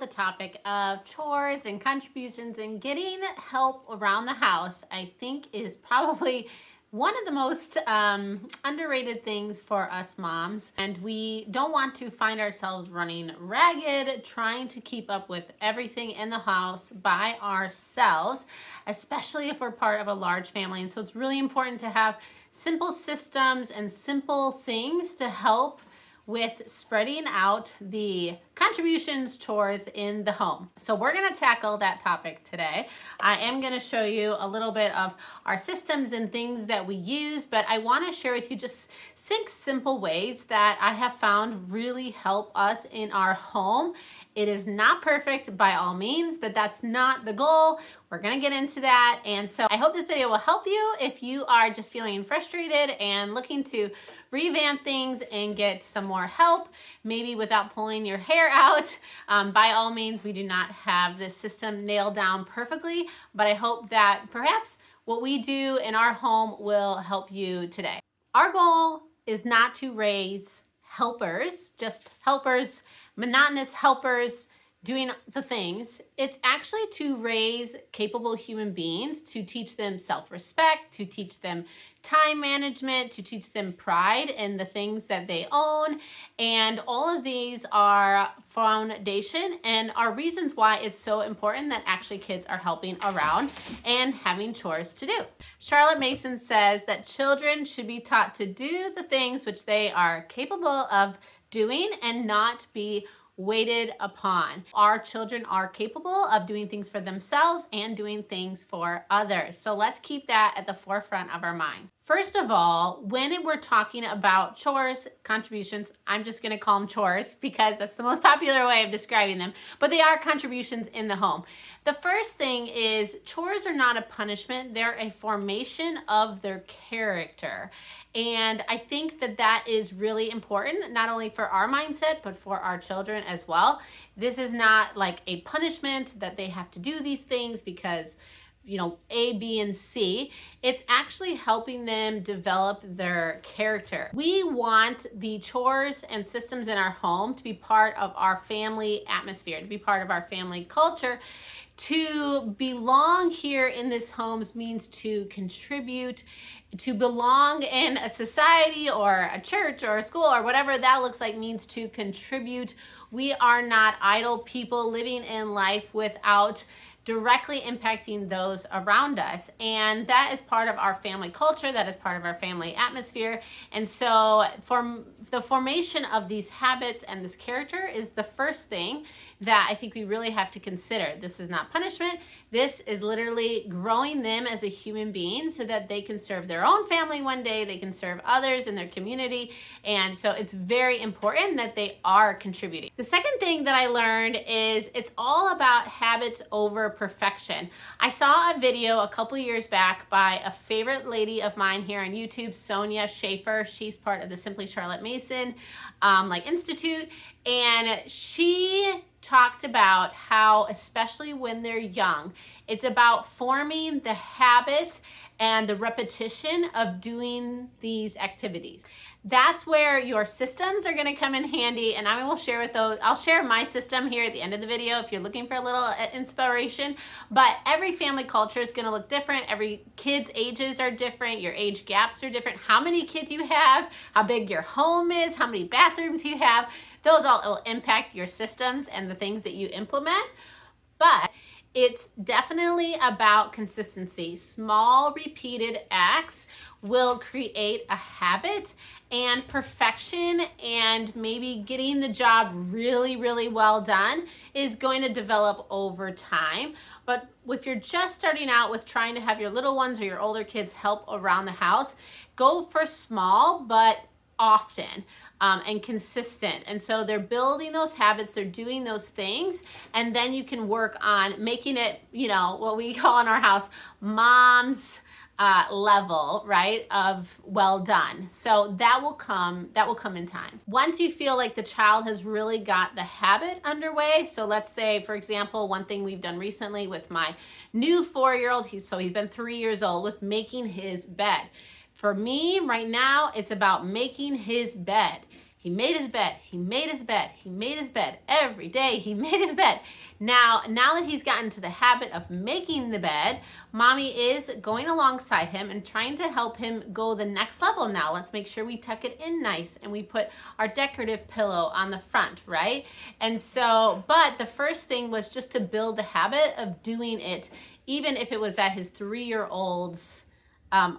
the topic of chores and contributions and getting help around the house, I think is probably one of the most underrated things for us moms. And we don't want to find ourselves running ragged, trying to keep up with everything in the house by ourselves, especially if we're part of a large family. And so it's really important to have simple systems and simple things to help with spreading out the contributions, chores in the home. So we're gonna tackle that topic today. I am gonna show you a little bit of our systems and things that we use, but I wanna share with you just 6 simple ways that I have found really help us in our home. It is not perfect by all means, but that's not the goal. We're gonna get into that. And so I hope this video will help you if you are just feeling frustrated and looking to revamp things and get some more help, maybe without pulling your hair out. By all means, we do not have this system nailed down perfectly, but I hope that perhaps what we do in our home will help you today. Our goal is not to raise helpers, just helpers, monotonous helpers doing the things. It's actually to raise capable human beings, to teach them self-respect, to teach them time management, to teach them pride in the things that they own. And all of these are foundation and are reasons why it's so important that actually kids are helping around and having chores to do. Charlotte Mason says that children should be taught to do the things which they are capable of doing and not be waited upon. Our children are capable of doing things for themselves and doing things for others. So let's keep that at the forefront of our mind. First of all, when we're talking about chores, contributions, I'm just gonna call them chores because that's the most popular way of describing them, but they are contributions in the home. The first thing is chores are not a punishment, they're a formation of their character. And I think that that is really important, not only for our mindset, but for our children as well. This is not like a punishment that they have to do these things because, you know, A, B, and C. It's actually helping them develop their character. We want the chores and systems in our home to be part of our family atmosphere, to be part of our family culture. To belong here in this home means to contribute, to belong in a society or a church or a school or whatever that looks like means to contribute. We are not idle people living in life without directly impacting those around us. And that is part of our family culture, that is part of our family atmosphere. And so the formation of these habits and this character is the first thing that I think we really have to consider. This is not punishment. This is literally growing them as a human being so that they can serve their own family one day, they can serve others in their community. And so it's very important that they are contributing. The second thing that I learned is it's all about habits over perfection. I saw a video a couple years back by a favorite lady of mine here on YouTube, Sonia Schaefer. She's part of the Simply Charlotte Mason Institute. And she talked about how, especially when they're young, it's about forming the habit and the repetition of doing these activities. That's where your systems are going to come in handy, and I will share with those. I'll share my system here at the end of the video if you're looking for a little inspiration. But every family culture is going to look different. Every kid's ages are different. Your age gaps are different. How many kids you have, how big your home is, how many bathrooms you have, those all will impact your systems and the things that you implement. But it's definitely about consistency. Small repeated acts will create a habit, and perfection and maybe getting the job really, really well done is going to develop over time. But if you're just starting out with trying to have your little ones or your older kids help around the house, go for small but often and consistent. And so they're building those habits, they're doing those things, and then you can work on making it, you know, what we call in our house, mom's level, right, of well done. So that will come in time. Once you feel like the child has really got the habit underway, so let's say, for example, one thing we've done recently with my new 4-year-old, he's been 3 years old, was making his bed. For me right now, it's about making his bed. He made his bed, he made his bed, he made his bed. Every day he made his bed. Now that he's gotten to the habit of making the bed, mommy is going alongside him and trying to help him go the next level. Now let's make sure we tuck it in nice and we put our decorative pillow on the front, right? And so, but the first thing was just to build the habit of doing it, even if it was at his 3-year-old's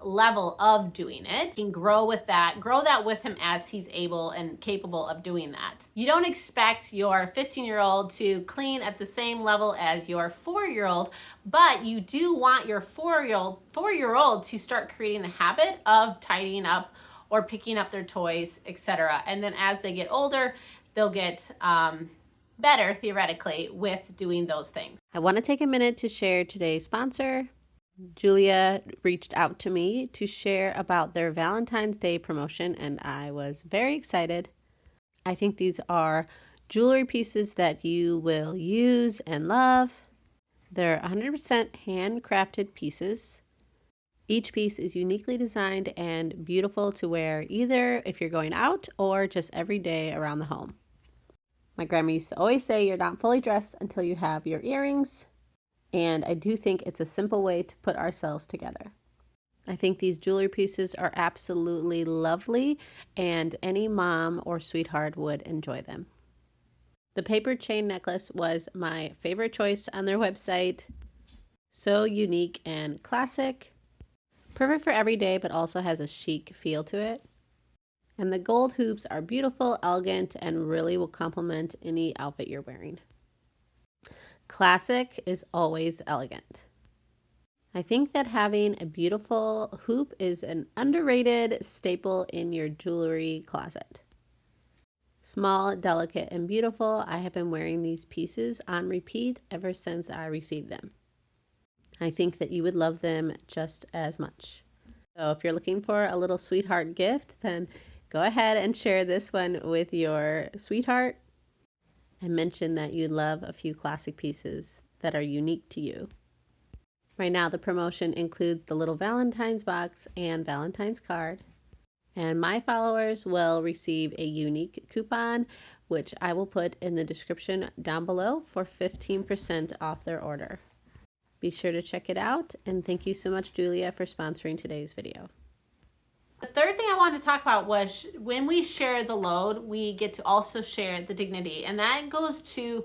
level of doing it, and grow that with him as he's able and capable of doing that. You don't expect your 15-year-old to clean at the same level as your 4-year-old, but you do want your 4-year-old to start creating the habit of tidying up or picking up their toys, etc. And then as they get older, they'll get better theoretically with doing those things. I want to take a minute to share today's sponsor. Julia reached out to me to share about their Valentine's Day promotion, and I was very excited. I think these are jewelry pieces that you will use and love. They're 100% handcrafted pieces. Each piece is uniquely designed and beautiful to wear either if you're going out or just every day around the home. My grandma used to always say you're not fully dressed until you have your earrings. And I do think it's a simple way to put ourselves together. I think these jewelry pieces are absolutely lovely, and any mom or sweetheart would enjoy them. The paper chain necklace was my favorite choice on their website. So unique and classic. Perfect for every day, but also has a chic feel to it. And the gold hoops are beautiful, elegant, and really will complement any outfit you're wearing. Classic is always elegant. I think that having a beautiful hoop is an underrated staple in your jewelry closet. Small, delicate, and beautiful, I have been wearing these pieces on repeat ever since I received them. I think that you would love them just as much. So if you're looking for a little sweetheart gift, then go ahead and share this one with your sweetheart. I mentioned that you'd love a few classic pieces that are unique to you. Right now, the promotion includes the little Valentine's box and Valentine's card. And my followers will receive a unique coupon, which I will put in the description down below for 15% off their order. Be sure to check it out, and thank you so much, Julia, for sponsoring today's video. The third thing I wanted to talk about was when we share the load, we get to also share the dignity. And that goes to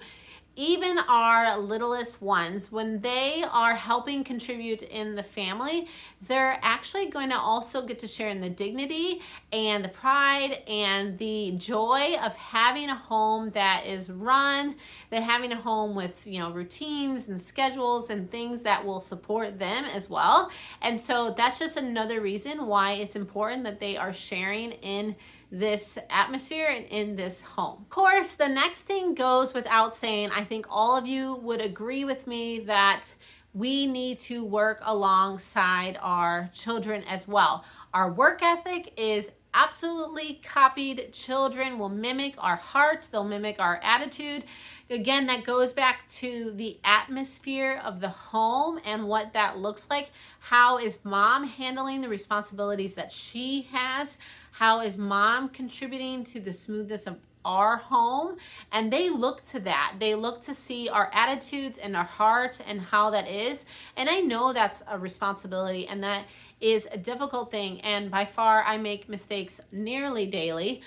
even our littlest ones. When they are helping contribute in the family, they're actually going to also get to share in the dignity and the pride and the joy of having a home that is run, that having a home with, routines and schedules and things that will support them as well. And so that's just another reason why it's important that they are sharing in this atmosphere and in this home. Of course, the next thing goes without saying. I think all of you would agree with me that we need to work alongside our children as well. Our work ethic is absolutely copied. Children will mimic our heart, they'll mimic our attitude. Again, that goes back to the atmosphere of the home and what that looks like. How is mom handling the responsibilities that she has? How is mom contributing to the smoothness of our home? And they look to that. They look to see our attitudes and our heart and how that is. And I know that's a responsibility and that is a difficult thing. And by far, I make mistakes nearly daily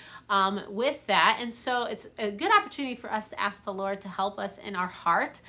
with that. And so it's a good opportunity for us to ask the Lord to help us in our heart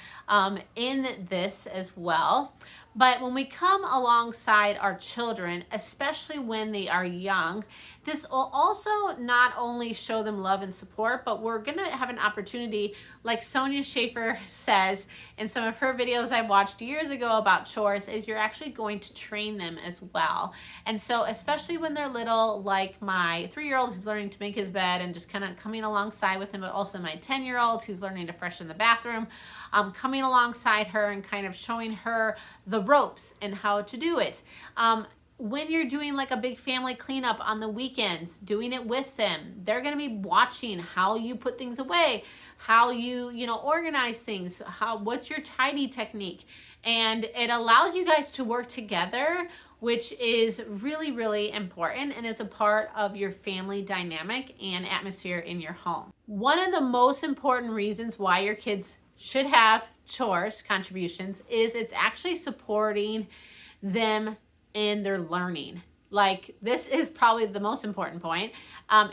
in this as well. But when we come alongside our children, especially when they are young, this will also not only show them love and support, but we're going to have an opportunity, like Sonia Schaefer says in some of her videos I watched years ago about chores, is you're actually going to train them as well. And so especially when they're little, like my 3-year-old who's learning to make his bed and just kind of coming alongside with him, but also my 10-year-old who's learning to freshen the bathroom, coming alongside her and kind of showing her the ropes and how to do it. When you're doing like a big family cleanup on the weekends, doing it with them, they're going to be watching how you put things away, how you organize things, what's your tidy technique. And it allows you guys to work together, which is really, really important, and it's a part of your family dynamic and atmosphere in your home. One of the most important reasons why your kids should have chores, contributions, is it's actually supporting them in their learning. Like, this is probably the most important point.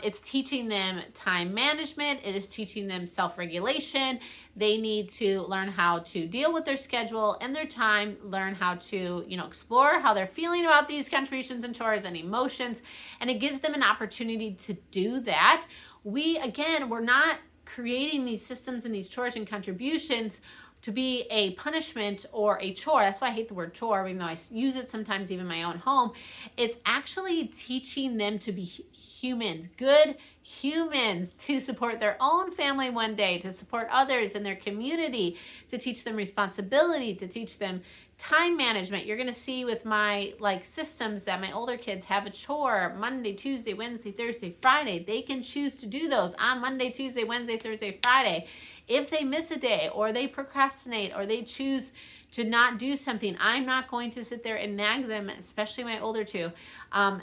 It's teaching them time management. It is teaching them self-regulation. They need to learn how to deal with their schedule and their time, learn how to, explore how they're feeling about these contributions and chores and emotions. And it gives them an opportunity to do that. We're not creating these systems and these chores and contributions to be a punishment or a chore. That's why I hate the word chore, even though I use it sometimes even in my own home. It's actually teaching them to be humans, good humans, to support their own family one day, to support others in their community, to teach them responsibility, to teach them time management. You're gonna see with my systems that my older kids have a chore Monday, Tuesday, Wednesday, Thursday, Friday. They can choose to do those on Monday, Tuesday, Wednesday, Thursday, Friday. If they miss a day or they procrastinate or they choose to not do something, I'm not going to sit there and nag them, especially my older two.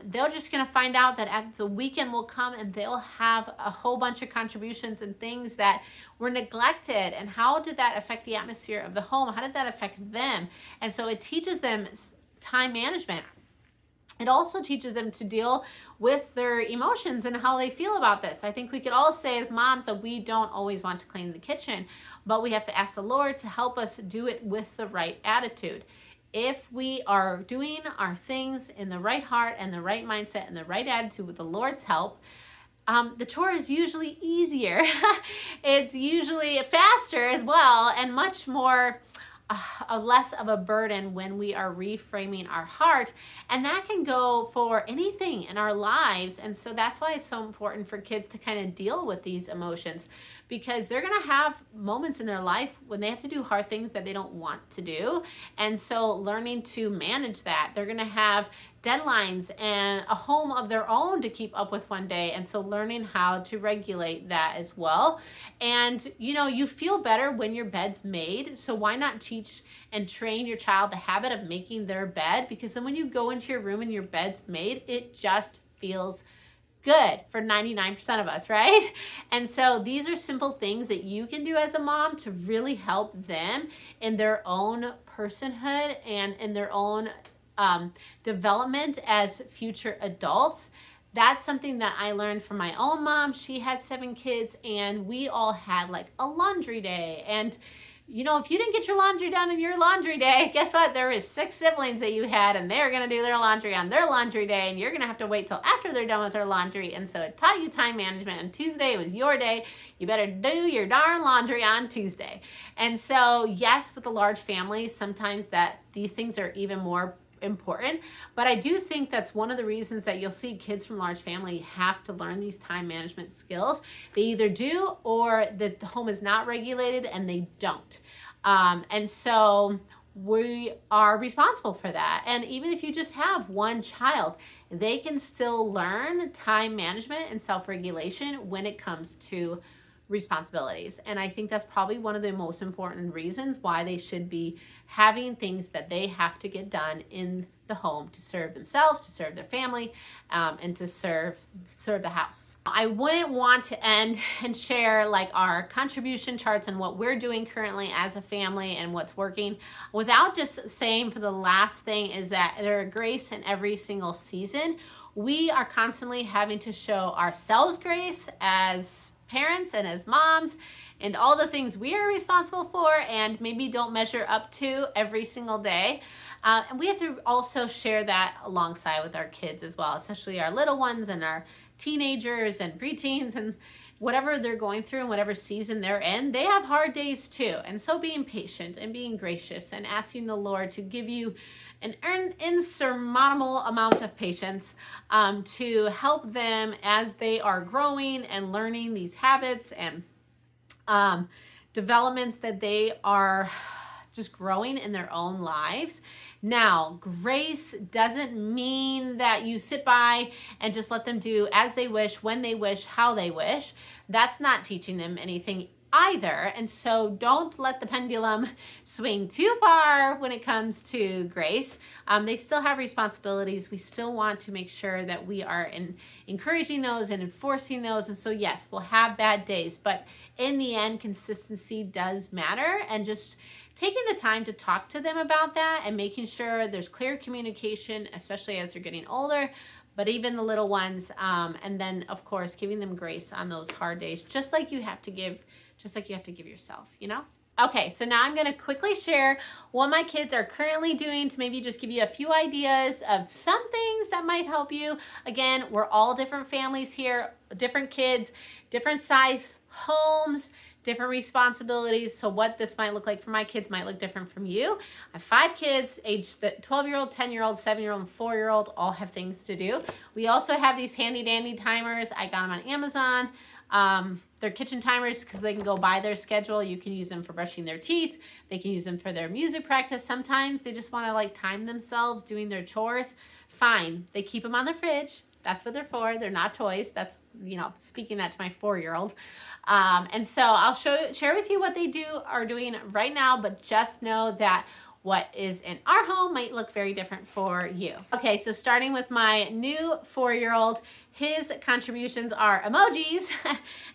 They're just going to find out that at the weekend will come and they'll have a whole bunch of contributions and things that were neglected. And how did that affect the atmosphere of the home? How did that affect them? And so it teaches them time management. It also teaches them to deal with their emotions and how they feel about this. I think we could all say as moms that we don't always want to clean the kitchen, but we have to ask the Lord to help us do it with the right attitude. If we are doing our things in the right heart and the right mindset and the right attitude with the Lord's help, the chore is usually easier. It's usually faster as well, and much more less of a burden when we are reframing our heart. And that can go for anything in our lives. And so that's why it's so important for kids to kind of deal with these emotions, because they're going to have moments in their life when they have to do hard things that they don't want to do. And so learning to manage that, they're going to have deadlines and a home of their own to keep up with one day. And so learning how to regulate that as well. And you feel better when your bed's made. So why not teach and train your child the habit of making their bed? Because then when you go into your room and your bed's made, it just feels good for 99% of us, right? And so these are simple things that you can do as a mom to really help them in their own personhood and in their own development as future adults. That's something that I learned from my own mom. She had 7 kids and we all had a laundry day. And if you didn't get your laundry done in your laundry day, guess what? There is 6 siblings that you had, and they're going to do their laundry on their laundry day, and you're going to have to wait till after they're done with their laundry. And so it taught you time management. And Tuesday was your day. You better do your darn laundry on Tuesday. And so, yes, with a large family, sometimes these things are even more important, but I do think that's one of the reasons that you'll see kids from large family have to learn these time management skills. They either do, or the home is not regulated and they don't. And so we are responsible for that. And even if you just have one child, they can still learn time management and self-regulation when it comes to responsibilities. And I think that's probably one of the most important reasons why they should be having things that they have to get done in the home to serve themselves, to serve their family, and to serve the house. I wouldn't want to end and share our contribution charts and what we're doing currently as a family and what's working without just saying, for the last thing, is that there are grace in every single season. We are constantly having to show ourselves grace as parents and as moms and all the things we are responsible for and maybe don't measure up to every single day. And we have to also share that alongside with our kids as well, especially our little ones and our teenagers and preteens and whatever they're going through and whatever season they're in. They have hard days too. And so being patient and being gracious and asking the Lord to give you an insurmountable amount of patience to help them as they are growing and learning these habits and developments that they are just growing in their own lives. Now, grace doesn't mean that you sit by and just let them do as they wish, when they wish, how they wish. That's not teaching them anything either. And so don't let the pendulum swing too far when it comes to Grace. They still have responsibilities. We still want to make sure that we are encouraging those and enforcing those. And so yes, we'll have bad days, but in the end, consistency does matter, and just taking the time to talk to them about that and making sure there's clear communication, especially as they're getting older, but even the little ones. And then of course, giving them grace on those hard days, just like you have to give yourself, you know? Okay, so now I'm gonna quickly share what my kids are currently doing to maybe just give you a few ideas of some things that might help you. Again, we're all different families here, different kids, different size homes, different responsibilities. So what this might look like for my kids might look different from you. I have 5 kids, aged 12-year-old, 10-year-old, 7-year-old, and 4-year-old, all have things to do. We also have these handy dandy timers. I got them on Amazon. They're kitchen timers because they can go by their schedule. You can use them for brushing their teeth. They can use them for their music practice. Sometimes they just want to like time themselves doing their chores. Fine. They keep them on the fridge. That's what they're for. They're not toys. That's, you know, speaking that to my 4-year-old. And so I'll share with you what they are doing right now, but just know that what is in our home might look very different for you. Okay, so starting with my new 4-year-old, his contributions are emojis,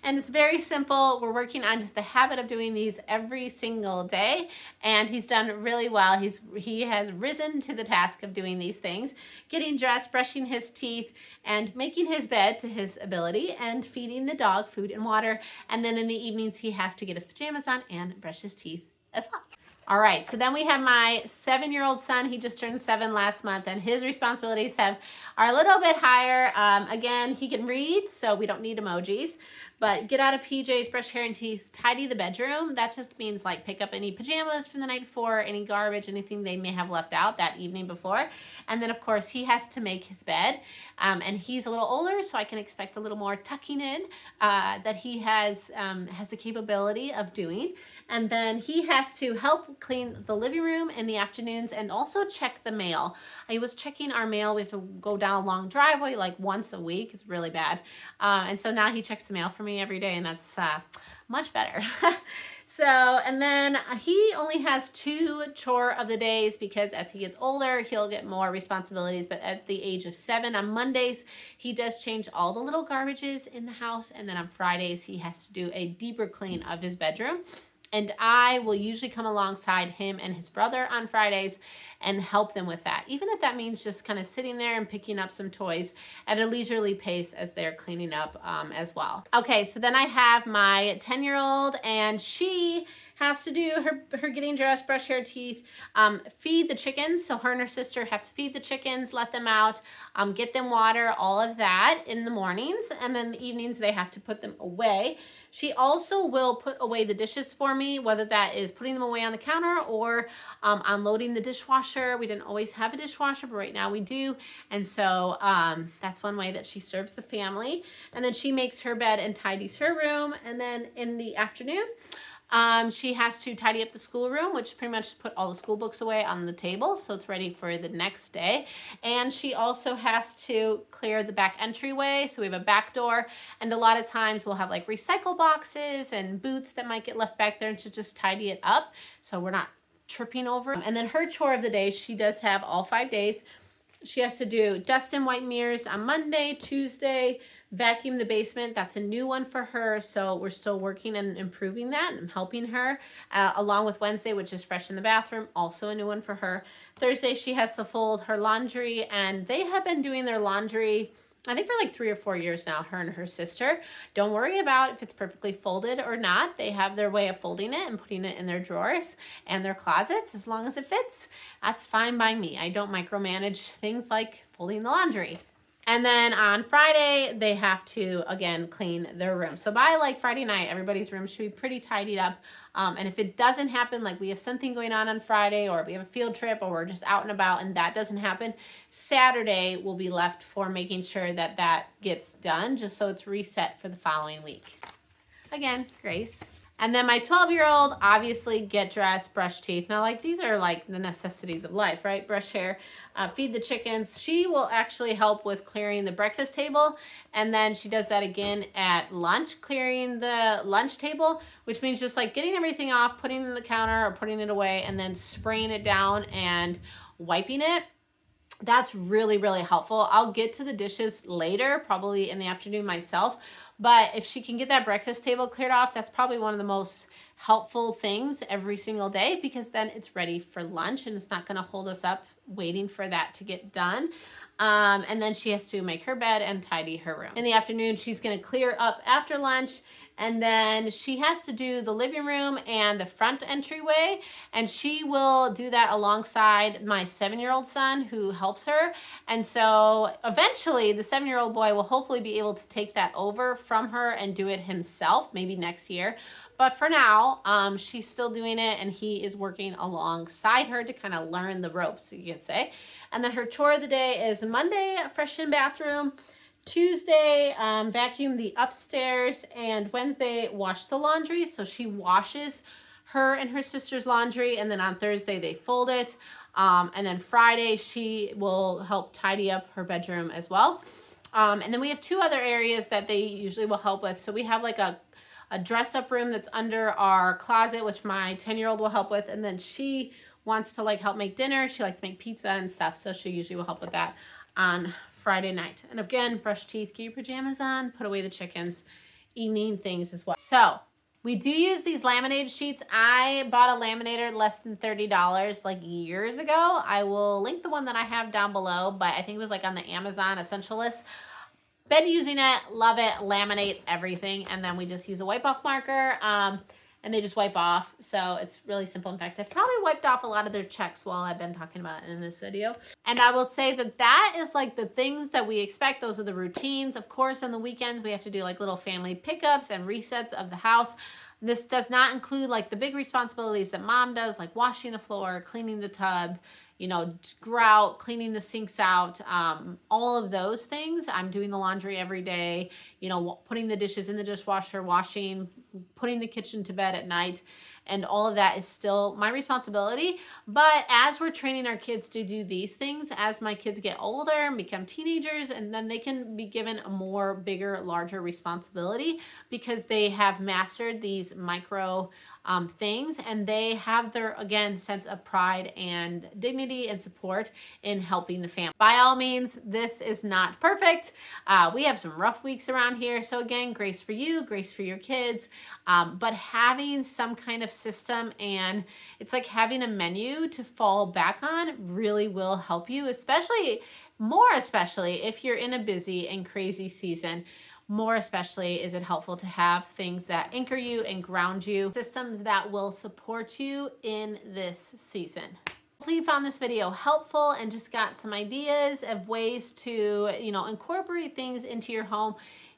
and it's very simple. We're working on just the habit of doing these every single day, and he's done really well. He has risen to the task of doing these things, getting dressed, brushing his teeth, and making his bed to his ability, and feeding the dog food and water. And then in the evenings, he has to get his pajamas on and brush his teeth as well. All right, so then we have my 7-year-old son. He just turned 7 last month, and his responsibilities are a little bit higher. Again, he can read, so we don't need emojis, but get out of PJs, brush hair and teeth, tidy the bedroom. That just means like pick up any pajamas from the night before, any garbage, anything they may have left out that evening before. And then of course he has to make his bed, and he's a little older, so I can expect a little more tucking in that he has the capability of doing. And then he has to help clean the living room in the afternoons and also check the mail. I was checking our mail. We have to go down a long driveway like once a week. It's really bad. And so now he checks the mail for me every day, and that's much better. So, and then he only has 2 chore of the days because as he gets older, he'll get more responsibilities. But at the age of 7 on Mondays, he does change all the little garbages in the house. And then on Fridays, he has to do a deeper clean of his bedroom. And I will usually come alongside him and his brother on Fridays and help them with that. Even if that means just kind of sitting there and picking up some toys at a leisurely pace as they're cleaning up as well. Okay, so then I have my 10-year-old, and she has to do her getting dressed, brush hair, teeth, feed the chickens. So her and her sister have to feed the chickens, let them out, get them water, all of that in the mornings. And then the evenings they have to put them away. She also will put away the dishes for me, whether that is putting them away on the counter or unloading the dishwasher. We didn't always have a dishwasher, but right now we do. And so that's one way that she serves the family. And then she makes her bed and tidies her room. And then in the afternoon, she has to tidy up the schoolroom, which pretty much put all the school books away on the table, so it's ready for the next day. And she also has to clear the back entryway, so we have a back door, and a lot of times we'll have like recycle boxes and boots that might get left back there, and to just tidy it up so we're not tripping over. And then her chore of the day, she does have all 5 days. She has to do dust and wipe mirrors on Monday, Tuesday, vacuum the basement. That's a new one for her, so we're still working and improving that and helping her, along with Wednesday, which is fresh in the bathroom, also a new one for her. Thursday, she has to fold her laundry, and they have been doing their laundry, I think, for like 3 or 4 years now, her and her sister. Don't worry about if it's perfectly folded or not. They have their way of folding it and putting it in their drawers and their closets. As long as it fits, that's fine by me. I don't micromanage things like folding the laundry. And then on Friday, they have to, again, clean their room. So by like Friday night, everybody's room should be pretty tidied up. And if it doesn't happen, like we have something going on Friday, or we have a field trip, or we're just out and about and that doesn't happen, Saturday will be left for making sure that that gets done, just so it's reset for the following week. Again, grace. And then my 12-year-old, obviously get dressed, brush teeth. Now, like, these are like the necessities of life, right? Brush hair, feed the chickens. She will actually help with clearing the breakfast table. And then she does that again at lunch, clearing the lunch table, which means just like getting everything off, putting it on the counter or putting it away, and then spraying it down and wiping it. That's really, really helpful. I'll get to the dishes later, probably in the afternoon myself. But if she can get that breakfast table cleared off, that's probably one of the most helpful things every single day, because then it's ready for lunch and it's not going to hold us up waiting for that to get done. And then she has to make her bed and tidy her room. In the afternoon, she's going to clear up after lunch. And then she has to do the living room and the front entryway. And she will do that alongside my 7-year-old son, who helps her. And so eventually the 7-year-old boy will hopefully be able to take that over from her and do it himself, maybe next year. But for now, she's still doing it, and he is working alongside her to kind of learn the ropes, you could say. And then her chore of the day is Monday, freshen bathroom. Tuesday, vacuum the upstairs, and Wednesday, wash the laundry. So she washes her and her sister's laundry, and then on Thursday they fold it. And then Friday she will help tidy up her bedroom as well. And then we have 2 other areas that they usually will help with. So we have like a dress-up room that's under our closet, which my 10-year-old will help with, and then she wants to like help make dinner. She likes to make pizza and stuff, so she usually will help with that on Friday night. And again, brush teeth, get your pajamas on, put away the chickens, evening things as well. So we do use these laminated sheets. I bought a laminator less than $30 like years ago. I will link the one that I have down below, but I think it was like on the Amazon Essential List. Been using it, love it, laminate everything, and then we just use a wipe off marker, and they just wipe off. So it's really simple. In fact, I've probably wiped off a lot of their checks while I've been talking about it in this video. And I will say that that is like the things that we expect. Those are the routines. Of course, on the weekends, we have to do like little family pickups and resets of the house. This does not include like the big responsibilities that mom does, like washing the floor, cleaning the tub, you know, grout, cleaning the sinks out, all of those things. I'm doing the laundry every day, you know, putting the dishes in the dishwasher, washing, putting the kitchen to bed at night. And all of that is still my responsibility. But as we're training our kids to do these things, as my kids get older and become teenagers, and then they can be given a more bigger, larger responsibility because they have mastered these micro things, and they have their, again, sense of pride and dignity and support in helping the family. By all means, this is not perfect. We have some rough weeks around here. So again, grace for you, grace for your kids. But having some kind of system, and it's like having a menu to fall back on, really will help you, more especially if you're in a busy and crazy season. More especially is it helpful to have things that anchor you and ground you, systems that will support you in this season. Hopefully you found this video helpful and just got some ideas of ways to, you know, incorporate things into your home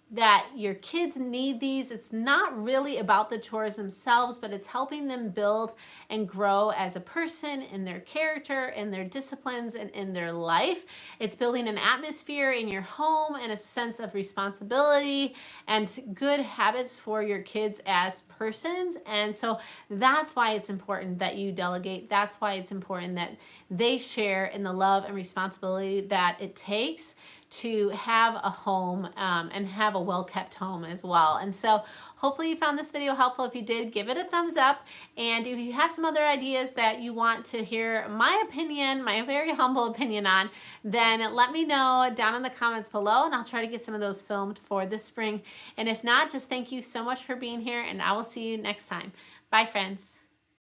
that your kids need these. It's not really about the chores themselves, but it's helping them build and grow as a person in their character, in their disciplines, and in their life. It's building an atmosphere in your home and a sense of responsibility and good habits for your kids as persons. And so that's why it's important that you delegate. That's why it's important that they share in the love and responsibility that it takes to have a home and have a well-kept home as well. And so hopefully you found this video helpful. If you did, give it a thumbs up. And if you have some other ideas that you want to hear my opinion, my very humble opinion on, then let me know down in the comments below, and I'll try to get some of those filmed for this spring. And if not, just thank you so much for being here, and I will see you next time. Bye, friends.